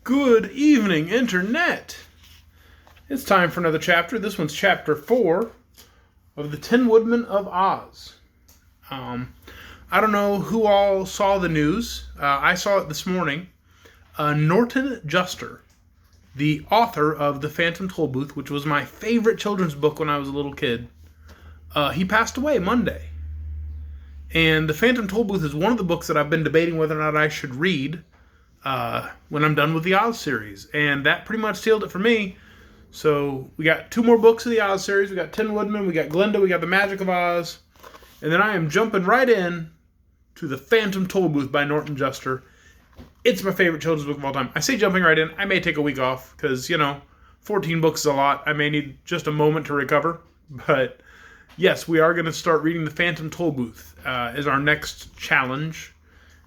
Good evening, Internet. It's time for another chapter. This one's chapter 4 of The Tin Woodman of Oz. I don't know who all saw the news. I saw it this morning. Norton Juster, the author of The Phantom Tollbooth, which was my favorite children's book when I was a little kid, he passed away Monday. And The Phantom Tollbooth is one of the books that I've been debating whether or not I should read when I'm done with the Oz series. And that pretty much sealed it for me. So we got 2 more books of the Oz series. We got Tin Woodman, we got Glinda, we got The Magic of Oz. And then I am jumping right in to The Phantom Tollbooth by Norton Juster. It's my favorite children's book of all time. I say jumping right in. I may take a week off because, 14 books is a lot. I may need just a moment to recover. But yes, we are going to start reading The Phantom Tollbooth as our next challenge.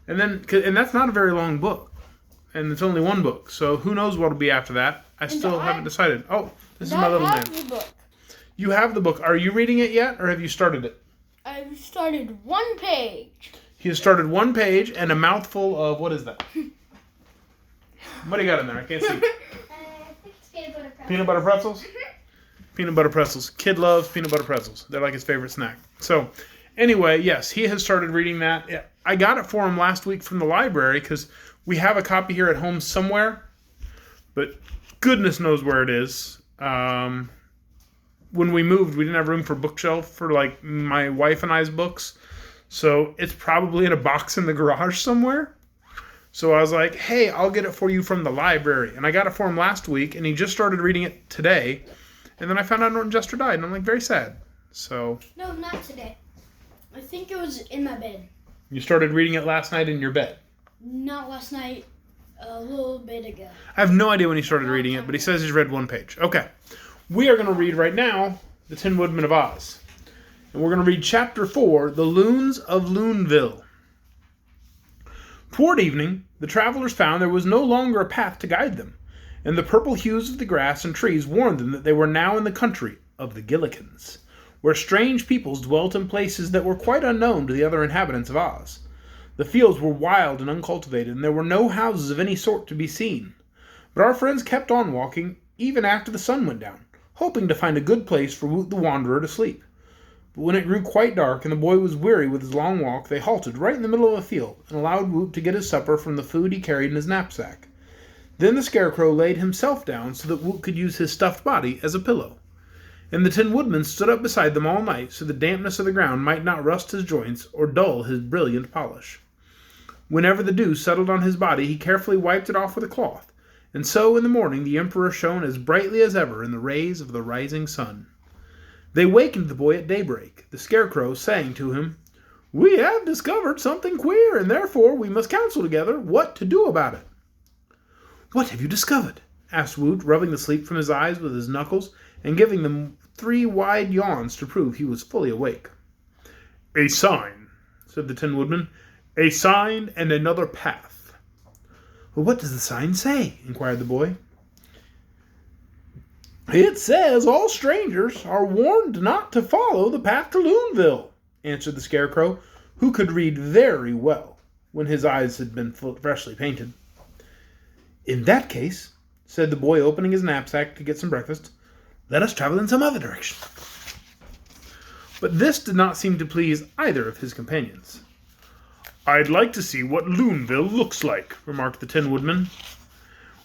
And that's not a very long book. And it's only 1 book. So who knows what will be after that. I still haven't decided. Oh, this is my little man. The book. You have the book. Are you reading it yet, or have you started it? I've started 1 page. He has started 1 page and a mouthful of, what is that? What do you got in there? I can't see. I think it's peanut butter pretzels. Peanut butter pretzels? Peanut butter pretzels. Kid loves peanut butter pretzels. They're like his favorite snack. So, anyway, yes, he has started reading that. Yeah, I got it for him last week from the library because we have a copy here at home somewhere, but goodness knows where it is. When we moved, we didn't have room for bookshelf for like my wife and I's books. So it's probably in a box in the garage somewhere. So I was like, hey, I'll get it for you from the library. And I got it for him last week, and he just started reading it today. And then I found out Norton Juster died, and I'm like, very sad. So. No, not today. I think it was in my bed. You started reading it last night in your bed? Not last night, a little bit ago. I have no idea when he started reading it, but he says he's read 1 page. Okay. We are going to read right now The Tin Woodman of Oz. And we're going to read Chapter 4, The Loons of Loonville. Toward evening, the travelers found there was no longer a path to guide them, and the purple hues of the grass and trees warned them that they were now in the country of the Gillikins, where strange peoples dwelt in places that were quite unknown to the other inhabitants of Oz. The fields were wild and uncultivated, and there were no houses of any sort to be seen. But our friends kept on walking, even after the sun went down, hoping to find a good place for Woot the Wanderer to sleep. But when it grew quite dark and the boy was weary with his long walk, they halted right in the middle of a field and allowed Woot to get his supper from the food he carried in his knapsack. Then the Scarecrow laid himself down so that Woot could use his stuffed body as a pillow. And the Tin Woodman stood up beside them all night so the dampness of the ground might not rust his joints or dull his brilliant polish. Whenever the dew settled on his body, he carefully wiped it off with a cloth, and so in the morning the Emperor shone as brightly as ever in the rays of the rising sun. They wakened the boy at daybreak, the Scarecrow saying to him, "We have discovered something queer, and therefore we must counsel together what to do about it." "What have you discovered?" asked Woot, rubbing the sleep from his eyes with his knuckles and giving them 3 wide yawns to prove he was fully awake. "A sign," said the Tin Woodman. "A sign and another path." "Well, what does the sign say?" inquired the boy. "It says all strangers are warned not to follow the path to Loonville," answered the Scarecrow, who could read very well when his eyes had been freshly painted. "In that case," said the boy, opening his knapsack to get some breakfast, "let us travel in some other direction." But this did not seem to please either of his companions. "I'd like to see what Loonville looks like," remarked the Tin Woodman.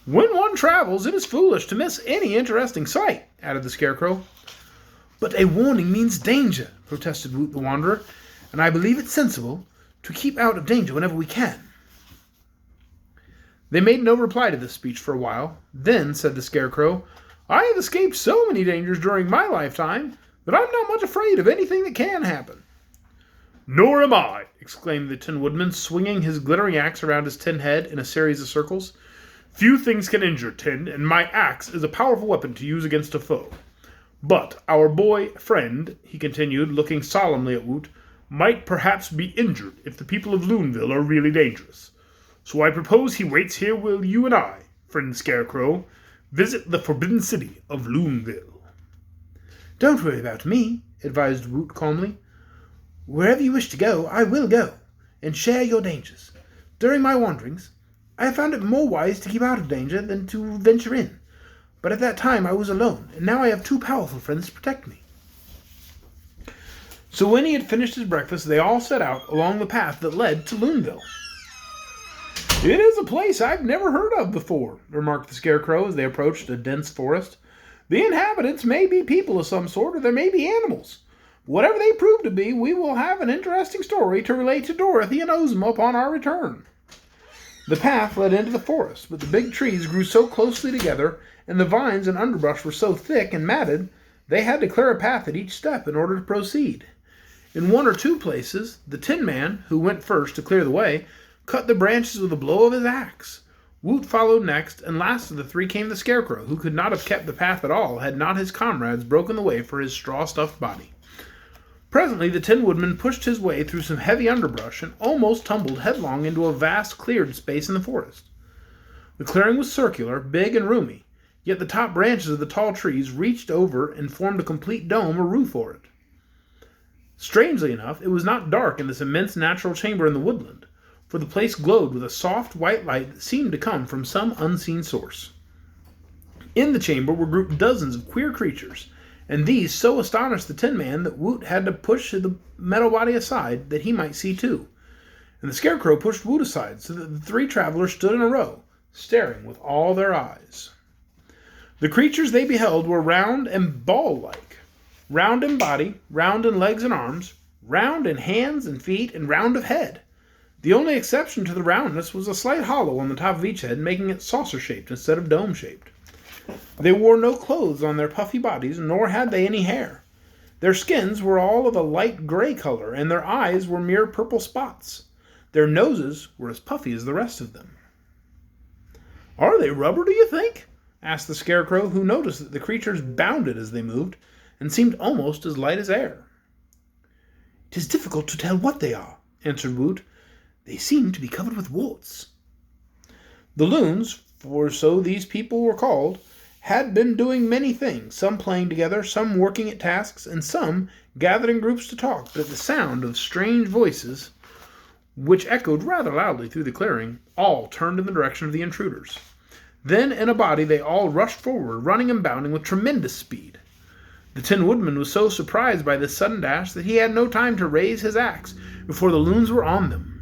"When one travels, it is foolish to miss any interesting sight," added the Scarecrow. "But a warning means danger," protested Woot the Wanderer, "and I believe it sensible to keep out of danger whenever we can." They made no reply to this speech for a while. Then said the Scarecrow, "I have escaped so many dangers during my lifetime that I'm not much afraid of anything that can happen." "Nor am I," exclaimed the Tin Woodman, swinging his glittering axe around his tin head in a series of circles. "Few things can injure tin, and my axe is a powerful weapon to use against a foe. But our boy friend," he continued, looking solemnly at Woot, "might perhaps be injured if the people of Loonville are really dangerous. So I propose he waits here while you and I, friend Scarecrow, visit the forbidden city of Loonville." "Don't worry about me," advised Woot calmly. "Wherever you wish to go, I will go, and share your dangers. During my wanderings, I have found it more wise to keep out of danger than to venture in. But at that time I was alone, and now I have two powerful friends to protect me." So when he had finished his breakfast, they all set out along the path that led to Loonville. "It is a place I've never heard of before," remarked the Scarecrow as they approached a dense forest. "The inhabitants may be people of some sort, or there may be animals. Whatever they prove to be, we will have an interesting story to relate to Dorothy and Ozma upon our return." The path led into the forest, but the big trees grew so closely together, and the vines and underbrush were so thick and matted, they had to clear a path at each step in order to proceed. In one or two places, the Tin Man, who went first to clear the way, cut the branches with a blow of his axe. Woot followed next, and last of the three came the Scarecrow, who could not have kept the path at all had not his comrades broken the way for his straw-stuffed body. Presently the Tin Woodman pushed his way through some heavy underbrush and almost tumbled headlong into a vast cleared space in the forest. The clearing was circular, big and roomy, yet the top branches of the tall trees reached over and formed a complete dome or roof for it. Strangely enough, it was not dark in this immense natural chamber in the woodland, for the place glowed with a soft white light that seemed to come from some unseen source. In the chamber were grouped dozens of queer creatures, and these so astonished the Tin Man that Woot had to push the metal body aside that he might see too. And the Scarecrow pushed Woot aside so that the three travelers stood in a row, staring with all their eyes. The creatures they beheld were round and ball-like, round in body, round in legs and arms, round in hands and feet, and round of head. The only exception to the roundness was a slight hollow on the top of each head, making it saucer-shaped instead of dome-shaped. They wore no clothes on their puffy bodies, nor had they any hair. Their skins were all of a light gray color, and their eyes were mere purple spots. Their noses were as puffy as the rest of them. "Are they rubber, do you think?" asked the Scarecrow, who noticed that the creatures bounded as they moved, and seemed almost as light as air. "It is difficult to tell what they are," answered Woot. "They seem to be covered with warts." The Loons, for so these people were called, had been doing many things, some playing together, some working at tasks, and some gathered in groups to talk, but at the sound of strange voices, which echoed rather loudly through the clearing, all turned in the direction of the intruders. Then in a body they all rushed forward, running and bounding with tremendous speed. The Tin Woodman was so surprised by this sudden dash that he had no time to raise his axe before the Loons were on them.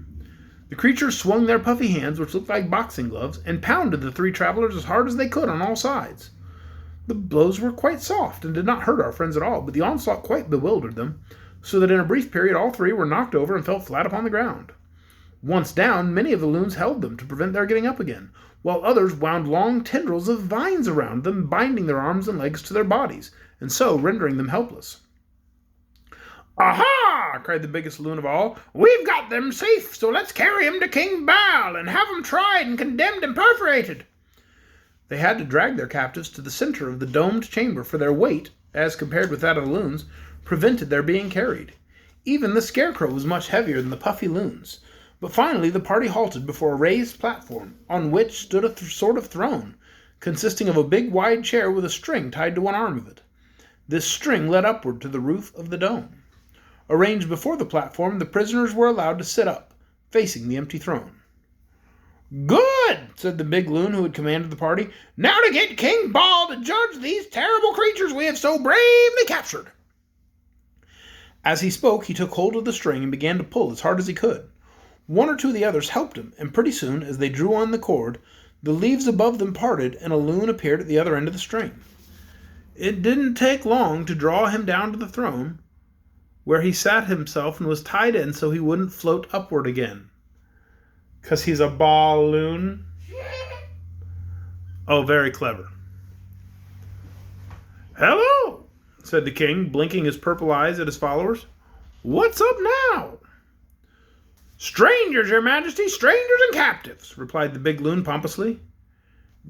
The creatures swung their puffy hands, which looked like boxing gloves, and pounded the three travelers as hard as they could on all sides. The blows were quite soft and did not hurt our friends at all, but the onslaught quite bewildered them, so that in a brief period all three were knocked over and fell flat upon the ground. Once down, many of the Loons held them to prevent their getting up again, while others wound long tendrils of vines around them, binding their arms and legs to their bodies, and so rendering them helpless. "Aha!" cried the biggest Loon of all. "We've got them safe, so let's carry 'em to King Baal and have 'em tried and condemned and perforated." They had to drag their captives to the center of the domed chamber, for their weight, as compared with that of the Loons, prevented their being carried. Even the Scarecrow was much heavier than the puffy Loons. But finally the party halted before a raised platform, on which stood a sort of throne, consisting of a big wide chair with a string tied to one arm of it. This string led upward to the roof of the dome. Arranged before the platform, the prisoners were allowed to sit up, facing the empty throne. "Good!" said the big Loon who had commanded the party. "Now to get King Baal to judge these terrible creatures we have so bravely captured." As he spoke, he took hold of the string and began to pull as hard as he could. One or two of the others helped him, and pretty soon, as they drew on the cord, the leaves above them parted, and a Loon appeared at the other end of the string. It didn't take long to draw him down to the throne, where he sat himself and was tied in so he wouldn't float upward again. 'Cause he's a balloon. Oh, very clever. "Hello," said the king, blinking his purple eyes at his followers. "What's up now?" "Strangers, your majesty, strangers and captives," replied the big Loon pompously.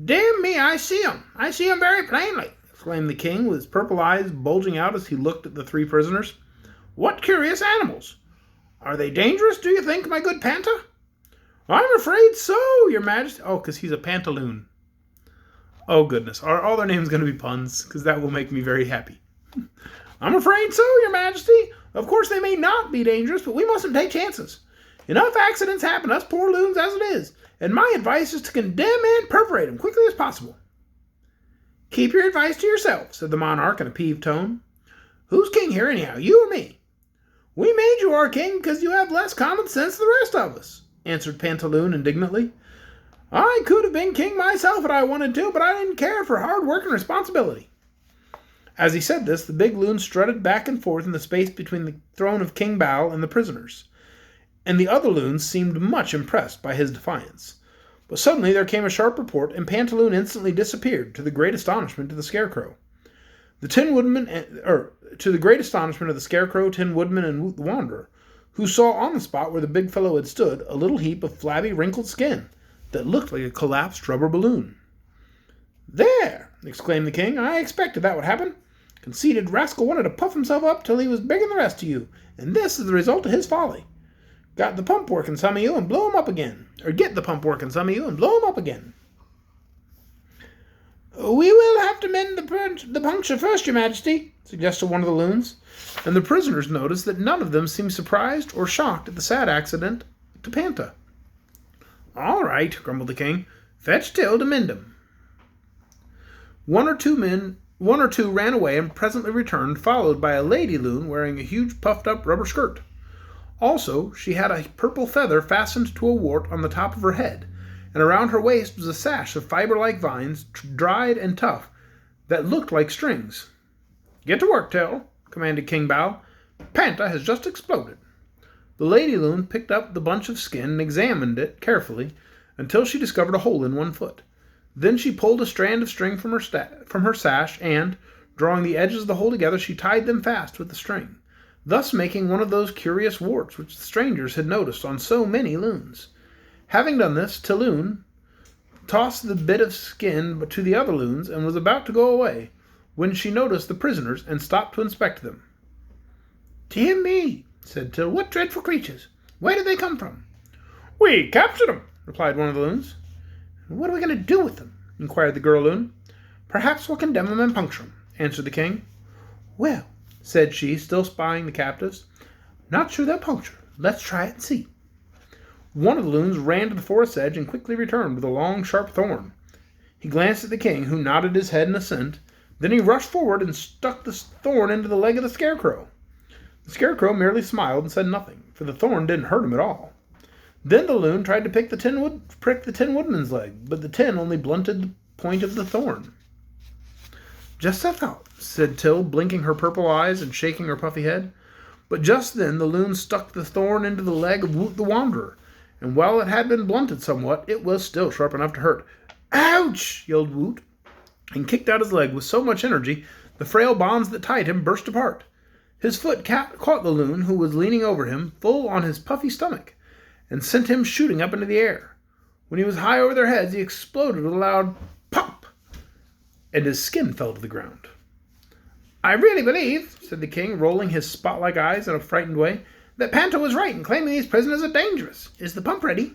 "Dear me, I see 'em very plainly," exclaimed the king, with his purple eyes bulging out as he looked at the three prisoners. "What curious animals! Are they dangerous, do you think, my good Panta?" "I'm afraid so, your majesty." Oh, because he's a pantaloon. Oh, goodness. Are all their names going to be puns? Because that will make me very happy. "I'm afraid so, your majesty. Of course they may not be dangerous, but we mustn't take chances. Enough accidents happen, us poor Loons as it is, and my advice is to condemn and perforate him quickly as possible." "Keep your advice to yourself," said the monarch in a peeved tone. "Who's king here anyhow, you or me?" "We made you our king because you have less common sense than the rest of us," answered Pantaloon indignantly. "I could have been king myself if I wanted to, but I didn't care for hard work and responsibility." As he said this, the big loon strutted back and forth in the space between the throne of King Bal and the prisoners, and the other loons seemed much impressed by his defiance. But suddenly there came a sharp report, and Pantaloon instantly disappeared, to the great astonishment of the Scarecrow. To the great astonishment of the Scarecrow, Tin Woodman, and Woot the Wanderer, who saw on the spot where the big fellow had stood a little heap of flabby, wrinkled skin that looked like a collapsed rubber balloon. "There!" exclaimed the king. "I expected that would happen. Conceited rascal wanted to puff himself up till he was bigger than the rest of you, and this is the result of his folly. Got the pump working, some of you, and blow him up again. Or get the pump working, some of you, and blow him up again." "We will have to mend the puncture first, your majesty," suggested one of the loons, and the prisoners noticed that none of them seemed surprised or shocked at the sad accident to Panta. "All right," grumbled the king. "Fetch Till to mend him." One or two ran away and presently returned, followed by a lady loon wearing a huge puffed-up rubber skirt. Also, she had a purple feather fastened to a wart on the top of her head, and around her waist was a sash of fiber-like vines, dried and tough, that looked like strings. "Get to work, Till," commanded King Bal. "Panta has just exploded." The lady loon picked up the bunch of skin and examined it carefully until she discovered a hole in one foot. Then she pulled a strand of string from her sash and, drawing the edges of the hole together, she tied them fast with the string, thus making one of those curious warts which the strangers had noticed on so many loons. Having done this, Tilloon tossed the bit of skin to the other loons and was about to go away, when she noticed the prisoners and stopped to inspect them. "Dear me," said Till, "what dreadful creatures! Where did they come from?" "We captured them," replied one of the loons. "What are we going to do with them?" inquired the girl loon. "Perhaps we'll condemn them and puncture them," answered the king. "Well," said she, still spying the captives, "not sure they'll puncture. Let's try it and see." One of the loons ran to the forest's edge and quickly returned with a long, sharp thorn. He glanced at the king, who nodded his head in assent. Then he rushed forward and stuck the thorn into the leg of the Scarecrow. The Scarecrow merely smiled and said nothing, for the thorn didn't hurt him at all. Then the loon tried to prick the Tin Woodman's leg, but the tin only blunted the point of the thorn. "Just as I thought," said Till, blinking her purple eyes and shaking her puffy head. But just then the loon stuck the thorn into the leg of Woot the Wanderer, and while it had been blunted somewhat, it was still sharp enough to hurt. "Ouch!" yelled Woot, and kicked out his leg with so much energy the frail bonds that tied him burst apart. His foot caught the loon, who was leaning over him, full on his puffy stomach, and sent him shooting up into the air. When he was high over their heads, he exploded with a loud pop, and his skin fell to the ground. "I really believe," said the king, rolling his spot-like eyes in a frightened way, "that Panta was right in claiming these prisoners are dangerous. Is the pump ready?"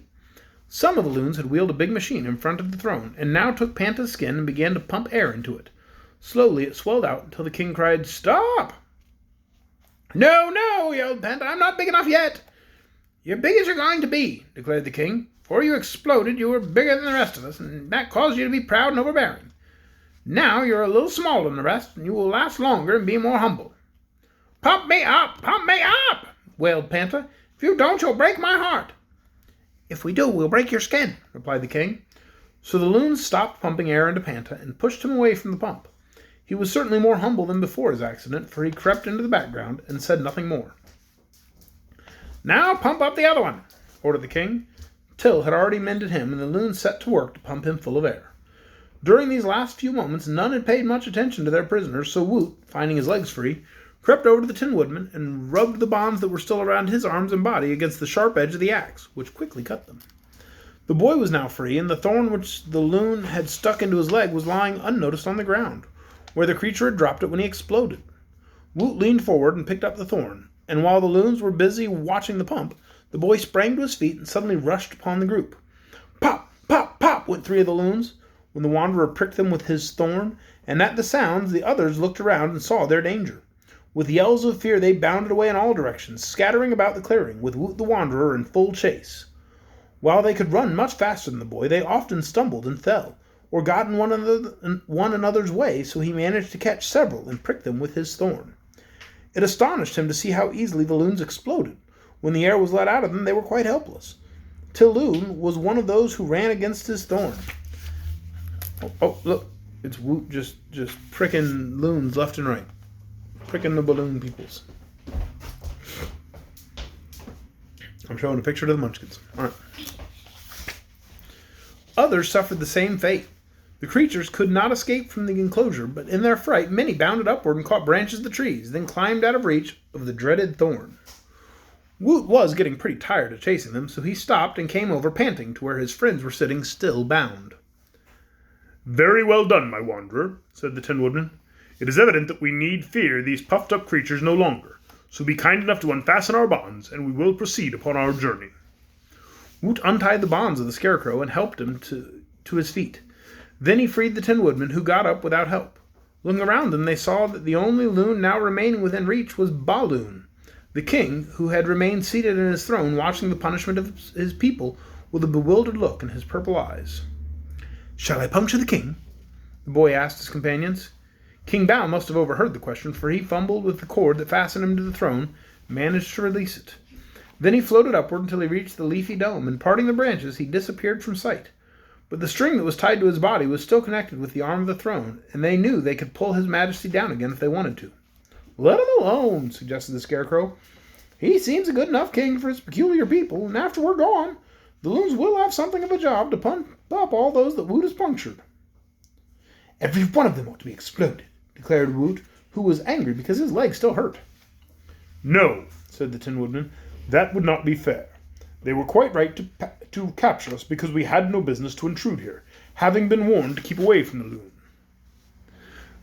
Some of the loons had wheeled a big machine in front of the throne, and now took Panta's skin and began to pump air into it. Slowly it swelled out until the king cried, "Stop!" "No, no," yelled Panta, "I'm not big enough yet." "You're big as you're going to be," declared the king. "Before you exploded, you were bigger than the rest of us, and that caused you to be proud and overbearing. Now you're a little smaller than the rest, and you will last longer and be more humble." "Pump me up! Pump me up!" wailed Panta. "If you don't, you'll break my heart." "If we do, we'll break your skin," replied the king. So the loons stopped pumping air into Panta and pushed him away from the pump. He was certainly more humble than before his accident, for he crept into the background and said nothing more. "Now pump up the other one," ordered the king. Till had already mended him, and the loons set to work to pump him full of air. During these last few moments, none had paid much attention to their prisoners, so Woot, finding his legs free, crept over to the Tin Woodman and rubbed the bonds that were still around his arms and body against the sharp edge of the axe, which quickly cut them. The boy was now free, and the thorn which the loon had stuck into his leg was lying unnoticed on the ground, where the creature had dropped it when he exploded. Woot leaned forward and picked up the thorn, and while the loons were busy watching the pump, the boy sprang to his feet and suddenly rushed upon the group. Pop, pop, pop went three of the loons, when the Wanderer pricked them with his thorn, and at the sounds the others looked around and saw their danger. With yells of fear they bounded away in all directions, scattering about the clearing, with Woot the Wanderer in full chase. While they could run much faster than the boy, they often stumbled and fell, or got in one another's way, so he managed to catch several and prick them with his thorn. It astonished him to see how easily the loons exploded. When the air was let out of them, they were quite helpless. Till Loon was one of those who ran against his thorn. Oh, look, it's Woot just pricking loons left and right. Pricking the balloon peoples. I'm showing a picture to the Munchkins. All right. Others suffered the same fate. The creatures could not escape from the enclosure, but in their fright many bounded upward and caught branches of the trees, then climbed out of reach of the dreaded thorn. Woot was getting pretty tired of chasing them, so he stopped and came over panting to where his friends were sitting still bound. "Very well done, my wanderer," said the Tin Woodman. "It is evident that we need fear these puffed-up creatures no longer, so be kind enough to unfasten our bonds, and we will proceed upon our journey." Woot untied the bonds of the Scarecrow and helped him to his feet. Then he freed the Tin Woodman, who got up without help. Looking around them, they saw that the only loon now remaining within reach was Balloon, the king, who had remained seated in his throne watching the punishment of his people with a bewildered look in his purple eyes. "Shall I puncture the king?" the boy asked his companions. King Bow must have overheard the question, for he fumbled with the cord that fastened him to the throne, and managed to release it. Then he floated upward until he reached the leafy dome, and parting the branches, he disappeared from sight. But the string that was tied to his body was still connected with the arm of the throne, and they knew they could pull his majesty down again if they wanted to. "Let him alone," suggested the Scarecrow. "He seems a good enough king for his peculiar people, and after we're gone, the loons will have something of a job to pump up all those that Woot has punctured." "Every one of them ought to be exploded," declared Woot, who was angry because his leg still hurt. "No," said the Tin Woodman, "that would not be fair. They were quite right to capture us because we had no business to intrude here, having been warned to keep away from the loon.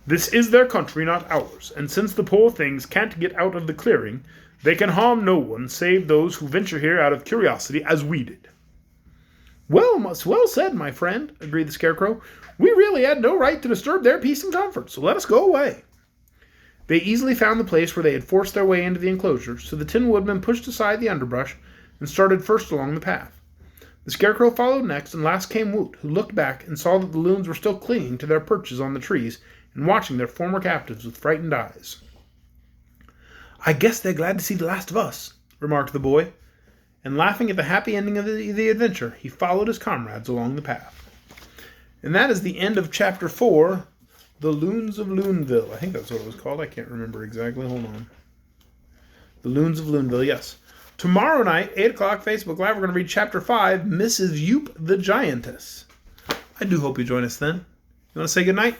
This is their country, not ours, and since the poor things can't get out of the clearing, they can harm no one save those who venture here out of curiosity, as we did." Well said, my friend," agreed the Scarecrow. "We really had no right to disturb their peace and comfort, so let us go away." They easily found the place where they had forced their way into the enclosure, so the Tin Woodman pushed aside the underbrush and started first along the path. The Scarecrow followed next, and last came Woot, who looked back and saw that the loons were still clinging to their perches on the trees and watching their former captives with frightened eyes. "I guess they're glad to see the last of us," remarked the boy, and laughing at the happy ending of the adventure, he followed his comrades along the path. And that is the end of Chapter 4, The Loons of Loonville. I think that's what it was called. I can't remember exactly. Hold on. The Loons of Loonville, yes. Tomorrow night, 8 o'clock, Facebook Live, we're going to read Chapter 5, Mrs. Yoop the Giantess. I do hope you join us then. You want to say goodnight?